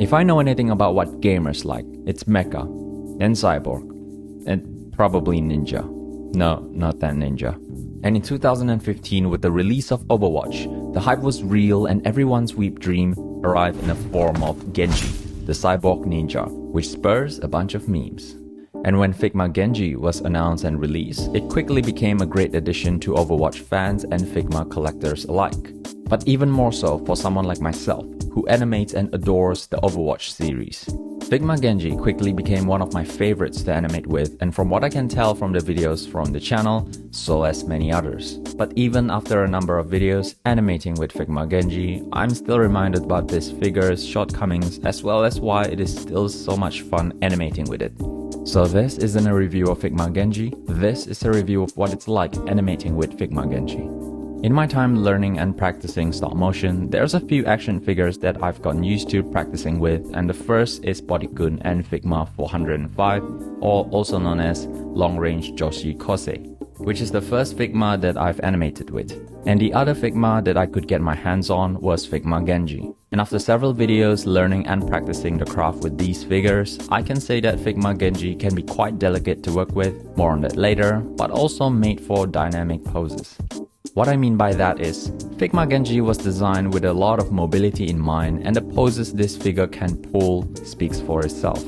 If I know anything about what gamers like, it's mecha, then cyborg, and probably ninja. No, not that ninja. And in 2015, with the release of Overwatch, the hype was real and everyone's sweet dream arrived in the form of Genji, the cyborg ninja, which spurs a bunch of memes. And when figma Genji was announced and released, it quickly became a great addition to Overwatch fans and figma collectors alike. But even more so for someone like myself, who animates and adores the Overwatch series. Figma Genji quickly became one of my favorites to animate with, and from what I can tell from the videos from the channel, so as many others. But even after a number of videos animating with Figma Genji, I'm still reminded about this figure's shortcomings as well as why it is still so much fun animating with it. So this isn't a review of Figma Genji, this is a review of what it's like animating with Figma Genji. In my time learning and practicing stop motion, there's a few action figures that I've gotten used to practicing with, and the first is Bodygun and Figma 405, or also known as Long Range Joshi Kosei, which is the first Figma that I've animated with. And the other Figma that I could get my hands on was Figma Genji. And after several videos learning and practicing the craft with these figures, I can say that Figma Genji can be quite delicate to work with, more on that later, but also made for dynamic poses. What I mean by that is, Figma Genji was designed with a lot of mobility in mind, and the poses this figure can pull speaks for itself.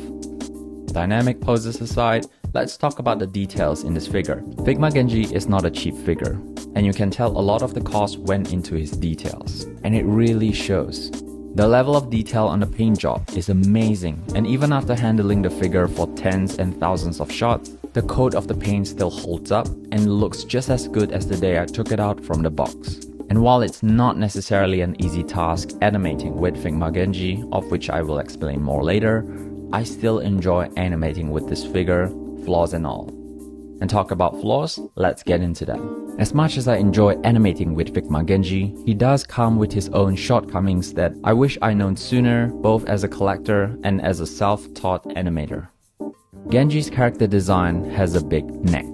Dynamic poses aside, let's talk about the details in this figure. Figma Genji is not a cheap figure, and you can tell a lot of the cost went into his details, and it really shows. The level of detail on the paint job is amazing, and even after handling the figure for tens and thousands of shots, the coat of the paint still holds up and looks just as good as the day I took it out from the box. And while it's not necessarily an easy task animating with Figma Genji, of which I will explain more later, I still enjoy animating with this figure, flaws and all. And talk about flaws, let's get into that. As much as I enjoy animating with Figma Genji, he does come with his own shortcomings that I wish I'd known sooner, both as a collector and as a self-taught animator. Genji's character design has a big neck.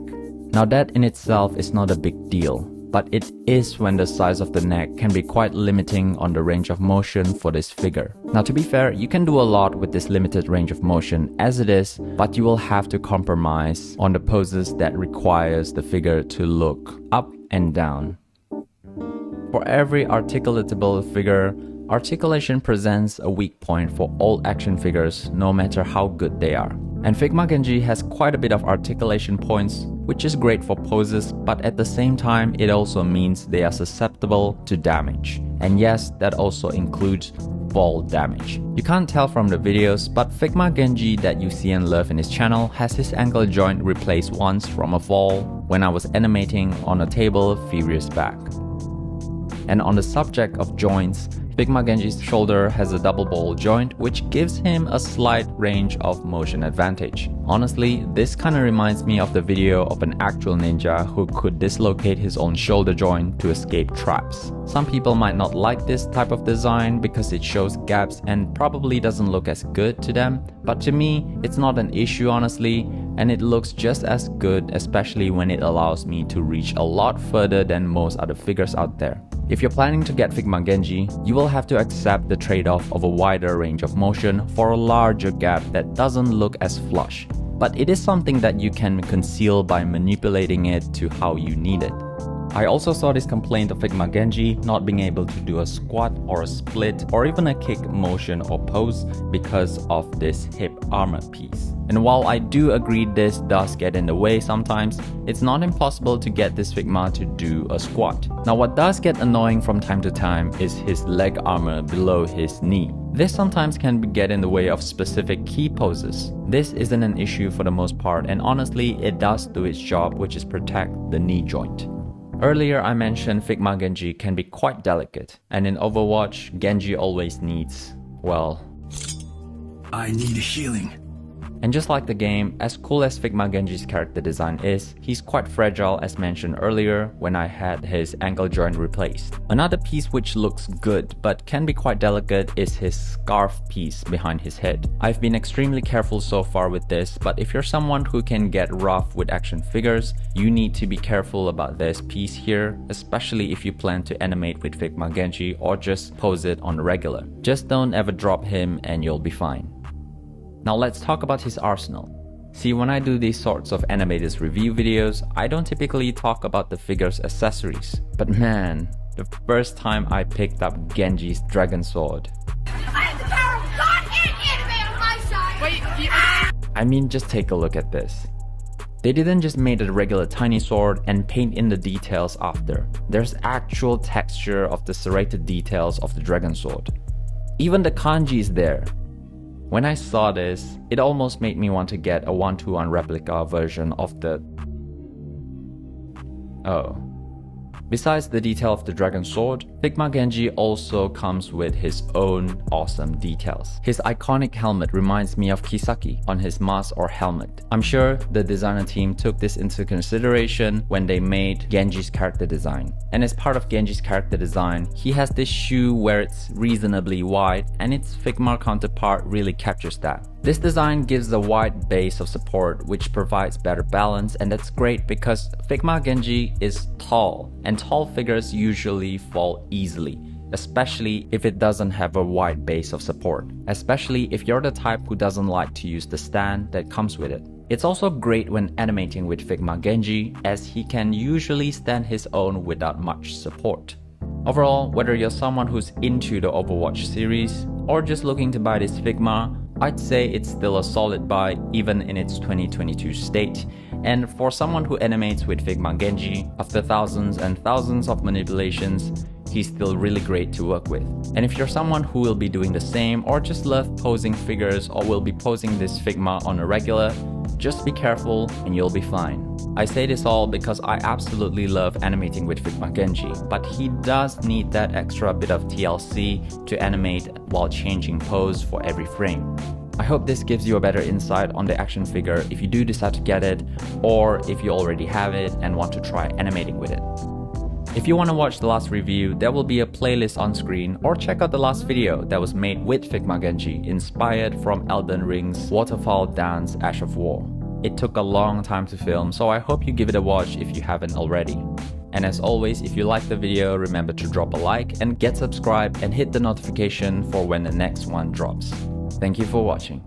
Now that in itself is not a big deal, but it is when the size of the neck can be quite limiting on the range of motion for this figure. Now to be fair, you can do a lot with this limited range of motion as it is, but you will have to compromise on the poses that requires the figure to look up and down. For every articulatable figure, articulation presents a weak point for all action figures no matter how good they are. And Figma Genji has quite a bit of articulation points, which is great for poses, but at the same time it also means they are susceptible to damage. And yes, that also includes fall damage. You can't tell from the videos, but Figma Genji that you see and love in his channel has his ankle joint replaced once from a fall when I was animating on a table a few years back. And on the subject of joints, Figma Genji's shoulder has a double ball joint, which gives him a slight range of motion advantage. Honestly, this kinda reminds me of the video of an actual ninja who could dislocate his own shoulder joint to escape traps. Some people might not like this type of design because it shows gaps and probably doesn't look as good to them, but to me, it's not an issue honestly, and it looks just as good, especially when it allows me to reach a lot further than most other figures out there. If you're planning to get Figma Genji, you will have to accept the trade-off of a wider range of motion for a larger gap that doesn't look as flush. But it is something that you can conceal by manipulating it to how you need it. I also saw this complaint of Figma Genji not being able to do a squat or a split or even a kick motion or pose because of this hip armor piece. And while I do agree this does get in the way sometimes, it's not impossible to get this Figma to do a squat. Now what does get annoying from time to time is his leg armor below his knee. This sometimes can get in the way of specific key poses. This isn't an issue for the most part, and honestly it does do its job, which is protect the knee joint. Earlier I mentioned Figma Genji can be quite delicate, and in Overwatch, Genji always needs, well... I need healing. And just like the game, as cool as figma Genji's character design is, he's quite fragile as mentioned earlier when I had his ankle joint replaced. Another piece which looks good but can be quite delicate is his scarf piece behind his head. I've been extremely careful so far with this, but if you're someone who can get rough with action figures, you need to be careful about this piece here, especially if you plan to animate with figma Genji or just pose it on the regular. Just don't ever drop him and you'll be fine. Now let's talk about his arsenal. See, when I do these sorts of animators review videos, I don't typically talk about the figure's accessories. But man, the first time I picked up Genji's dragon sword. I have the power of God and anime on my side! Wait, I mean, just take a look at this. They didn't just make a regular tiny sword and paint in the details after. There's actual texture of the serrated details of the dragon sword. Even the kanji is there. When I saw this, it almost made me want to get a 1-to-1 replica version of the... Oh. Besides the detail of the dragon sword, figma Genji also comes with his own awesome details. His iconic helmet reminds me of Kisaki on his mask or helmet. I'm sure the designer team took this into consideration when they made Genji's character design. And as part of Genji's character design, he has this shoe where it's reasonably wide, and its figma counterpart really captures that. This design gives a wide base of support which provides better balance, and that's great because figma Genji is tall, and tall figures usually fall easily, especially if it doesn't have a wide base of support, especially if you're the type who doesn't like to use the stand that comes with it. It's also great when animating with figma Genji, as he can usually stand his own without much support. Overall, whether you're someone who's into the Overwatch series or just looking to buy this figma, I'd say it's still a solid buy even in its 2022 state. And for someone who animates with figma Genji, after thousands and thousands of manipulations, he's still really great to work with. And if you're someone who will be doing the same or just love posing figures or will be posing this figma on a regular, just be careful and you'll be fine. I say this all because I absolutely love animating with figma Genji, but he does need that extra bit of TLC to animate while changing pose for every frame. I hope this gives you a better insight on the action figure if you do decide to get it, or if you already have it and want to try animating with it. If you want to watch the last review, there will be a playlist on screen, or check out the last video that was made with figma Genji, inspired from Elden Ring's waterfall dance Ash of War. It took a long time to film, so I hope you give it a watch if you haven't already. And as always, if you like the video, remember to drop a like and get subscribed and hit the notification for when the next one drops. Thank you for watching.